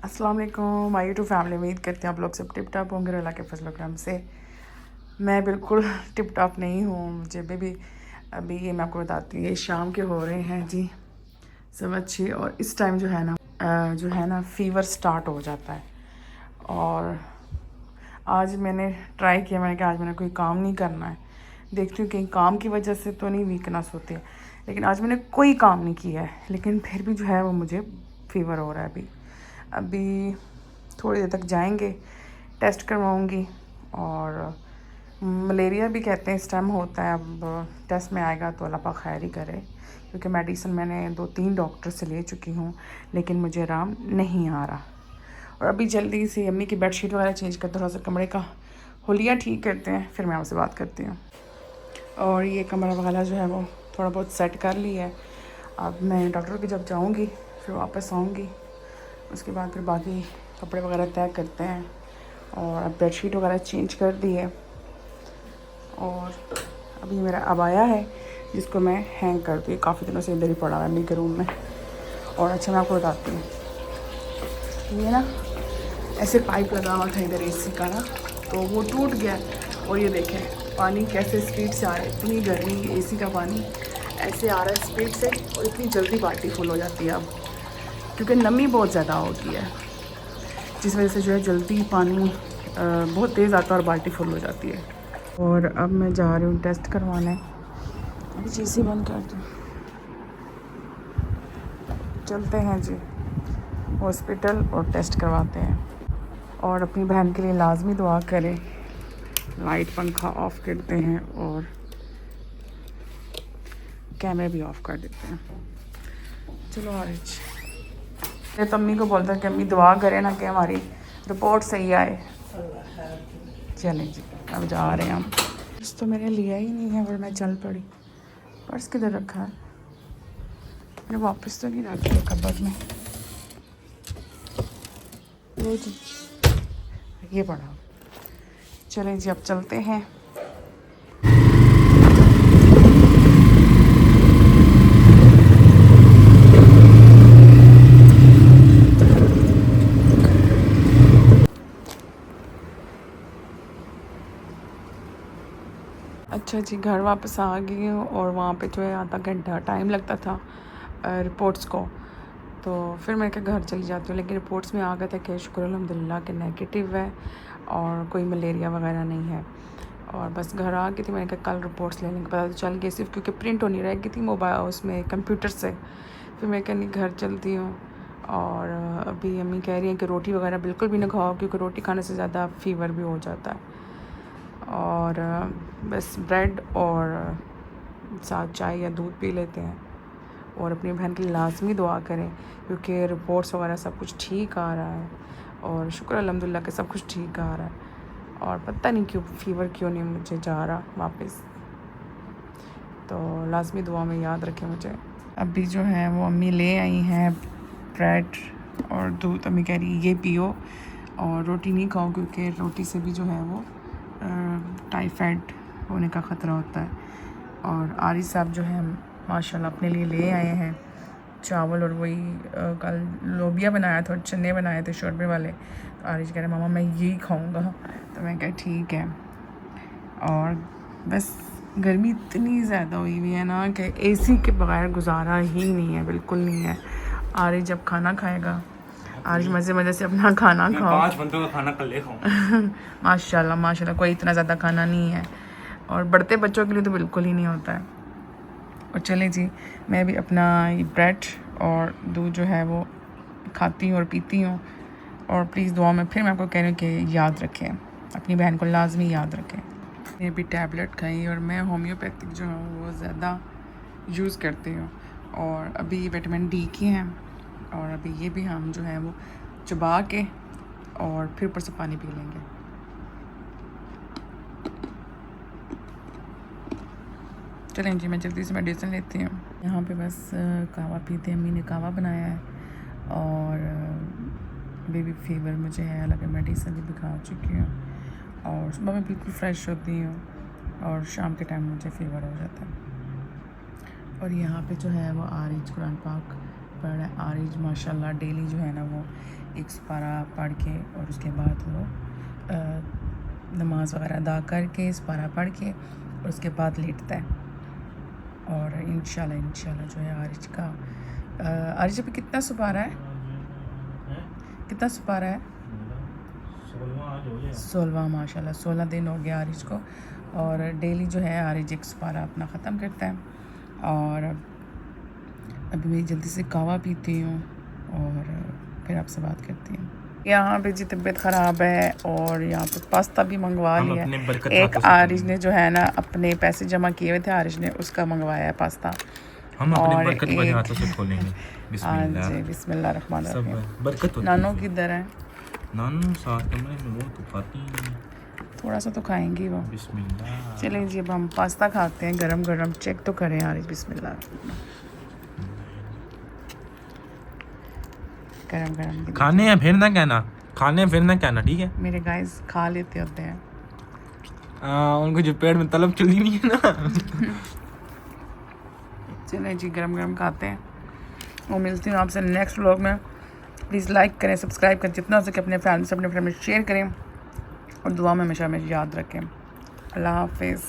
अस्सलाम वालेकुम my YouTube family. उम्मीद करते हैं आप लोग सब टिप टॉप होंगे अल्लाह के फजल करम से। मैं बिल्कुल टिप टॉप नहीं हूँ। मुझे भी अभी ये मैं आपको बताती हूँ, ये शाम के हो रहे हैं जी 6:15 और इस टाइम जो है ना फ़ीवर स्टार्ट हो जाता है। और आज मैंने ट्राई किया, मैंने कहा आज मैंने कोई काम नहीं करना है, देखती हूँ कहीं काम की वजह से तो नहीं वीकनेस होती है। लेकिन आज मैंने कोई काम नहीं किया है, लेकिन फिर भी जो है वो मुझे फ़ीवर हो रहा है। अभी थोड़ी देर तक जाएंगे, टेस्ट करवाऊंगी। और मलेरिया भी कहते हैं इस टाइम होता है। अब टेस्ट में आएगा तो अल्लाह पाक खैर ही करे, क्योंकि मेडिसिन मैंने 2-3 डॉक्टर से ले चुकी हूँ, लेकिन मुझे आराम नहीं आ रहा। और अभी जल्दी से अम्मी की बेडशीट वगैरह चेंज करते, थोड़ा सा कमरे का हुलिया ठीक करते हैं, फिर मैं आपसे बात करती हूँ। और ये कमरा वगैरह जो है वो थोड़ा बहुत सेट कर लिया है। अब मैं डॉक्टर की जब जाऊँगी फिर वापस आऊँगी, उसके बाद फिर बाकी कपड़े वगैरह तय करते हैं। और अब बेडशीट वगैरह चेंज कर दी है। और अभी मेरा अबाया है जिसको मैं हैंग कर दी, काफ़ी दिनों से इधर ही पड़ा हुआ है मेरे रूम में। और अच्छा मैं आपको बताती हूँ, ये ना ऐसे पाइप लगा हुआ था इधर एसी का ना, तो वो टूट गया। और ये देखें पानी कैसे स्पीड से आ रहा है, इतनी गर्मी, एसी का पानी ऐसे आ रहा है स्पीड से, और इतनी जल्दी बाल्टी फुल हो जाती है अब, क्योंकि नमी बहुत ज़्यादा होती है, जिस वजह से जो है जल्दी पानी बहुत तेज़ आता है और बाल्टी फुल हो जाती है। और अब मैं जा रही हूँ टेस्ट करवाने। अभी चीज़ें बंद कर दूँ, चलते हैं जी हॉस्पिटल और टेस्ट करवाते हैं। और अपनी बहन के लिए लाजमी दुआ करें। लाइट पंखा ऑफ़ करते हैं और कैमरे भी ऑफ़ कर देते हैं। चलो आरिज, मैं तो अम्मी को बोलता कि अम्मी दुआ करें ना कि हमारी रिपोर्ट सही आए। चलें जी, अब जा रहे हैं हम। पर्स तो मैंने लिया ही नहीं है और मैं चल पड़ी। पर्स किधर रखा है? मैंने वापस तो नहीं रख दिया कबर्ड में। ये जी, ये पड़ा। चलें जी, अब चलते हैं। अच्छा जी, घर वापस आ गई हूँ और वहाँ पे जो है आधा घंटा टाइम लगता था रिपोर्ट्स को। तो फिर मैं क्या घर चली जाती हूँ, लेकिन रिपोर्ट्स में आ गया था कि शुक्र अल्हम्दुलिल्लाह कि नेगेटिव है और कोई मलेरिया वगैरह नहीं है। और बस घर आ गई थी, मैंने कहा कल रिपोर्ट्स ले लेंगे, पता तो चल गया सिर्फ, क्योंकि प्रिंट होनी रह गई थी मोबाइल उसमें कंप्यूटर से। फिर मैं कहनी घर चलती हूँ। और अभी अम्मी कह रही हैं कि रोटी वगैरह बिल्कुल भी ना खाओ, क्योंकि रोटी खाने से ज़्यादा फ़ीवर भी हो जाता है। और बस ब्रेड और साथ चाय या दूध पी लेते हैं। और अपनी बहन के लिए लाजमी दुआ करें, क्योंकि रिपोर्ट्स वगैरह सब कुछ ठीक आ रहा है और शुक्र अल्हम्दुलिल्लाह कि सब कुछ ठीक आ रहा है। और पता नहीं क्यों फ़ीवर क्यों नहीं मुझे जा रहा वापस, तो लाजमी दुआ में याद रखें मुझे। अभी जो है वो अम्मी ले आई हैं ब्रेड और दूध। अम्मी कह रही ये पियो और रोटी नहीं खाओ, क्योंकि रोटी से भी जो है वो टाइफाइड होने का ख़तरा होता है। और आरिज साहब जो है माशाल्लाह अपने लिए ले आए हैं चावल, और वही कल लोबिया बनाया था और चने बनाए थे शोरबे वाले। तो आरिज कह रहे मामा मैं यही खाऊंगा, तो मैं कहा ठीक है। और बस गर्मी इतनी ज़्यादा हुई हुई है ना कि एसी के बगैर गुजारा ही नहीं है, बिल्कुल नहीं है। आरिज जब खाना खाएगा, आज मज़े मज़े से अपना खाना खाओ। 5 बंदों का खाना कल ले खाऊं। माशाल्लाह माशाल्लाह, कोई इतना ज़्यादा खाना नहीं है, और बढ़ते बच्चों के लिए तो बिल्कुल ही नहीं होता है। और चलें जी, मैं भी अपना ये ब्रेड और दूध जो है वो खाती हूँ और पीती हूँ। और प्लीज़ दुआ में फिर मैं आपको कह रही हूँ कि याद रखें, अपनी बहन को लाजमी याद रखें। मैं भी टैबलेट खाई और मैं होम्योपैथिक जो है वो ज़्यादा यूज़ करती हूँ। और अभी विटामिन डी की हैं, और अभी ये भी हम जो है वो चबा के और फिर ऊपर से पानी पी लेंगे। चलें जी, मैं जल्दी से मेडिसिन लेती हूँ। यहाँ पे बस कहवा पीते हैं, अम्मी ने कहवा बनाया है। और बेबी फीवर मुझे है, हालांकि मेडिसिन भी खा चुकी हूँ। और सुबह मैं बिल्कुल फ्रेश होती हूँ और शाम के टाइम मुझे फीवर हो जाता है। और यहाँ पे जो है वो आरिज कुरान पाक पढ़ रहा है। आरिज माशाल्लाह डेली जो है ना वो एक सुपारा पढ़ के और उसके बाद वो नमाज़ वगैरह अदा करके सुपारा पढ़ के और उसके बाद लेटता है। और इंशाल्लाह जो है आरिज का आरिज अभी कितना सुपारा है, कितना सुपारा है? 16वां माशाल्लाह 16 दिन हो गया आरिज को। और डेली जो है आरिज एक सुपारा अपना ख़त्म करता है। और अभी मैं जल्दी से कहवा पीती हूँ और फिर आपसे बात करती हूँ। यहाँ पे जी तबीयत ख़राब है और यहाँ पे पास्ता भी मंगवा लिया है। एक आरिज ने जो है ना अपने पैसे जमा किए हुए थे, आरिज ने उसका मंगवाया है पास्ता। हम अपने और बरकत वाले हाथों से खोलेंगे। हाँ बिस्मिल्लाह। जी बिस्मिल्लाह रहमान सब रहीम। बरकत होती नानो है। किधर है? नानू साथ कमरे में वो तो खाती ही नहीं। थोड़ा सा तो खाएंगी वो। बिस्मिल्लाह। चलें जी अब हम पास्ता खाते हैं गरम गरम। चेक तो करें आरिज, बिस्मिल्लाह। गरम गरम खाने हैं फिर ना कहना, खाने हैं फिर ना कहना, ठीक है? मेरे गाइस खा लेते होते हैं। उनको जो पेट में तलब चली नहीं है ना। चलें जी गरम गरम खाते हैं और मिलती हूँ आपसे नेक्स्ट व्लॉग में। प्लीज़ लाइक करें, सब्सक्राइब करें, जितना हो सके अपने फैमिली से अपने फ्रेंड में शेयर करें और दुआ में हमेशा हमें याद रखें। अल्लाह हाफिज़।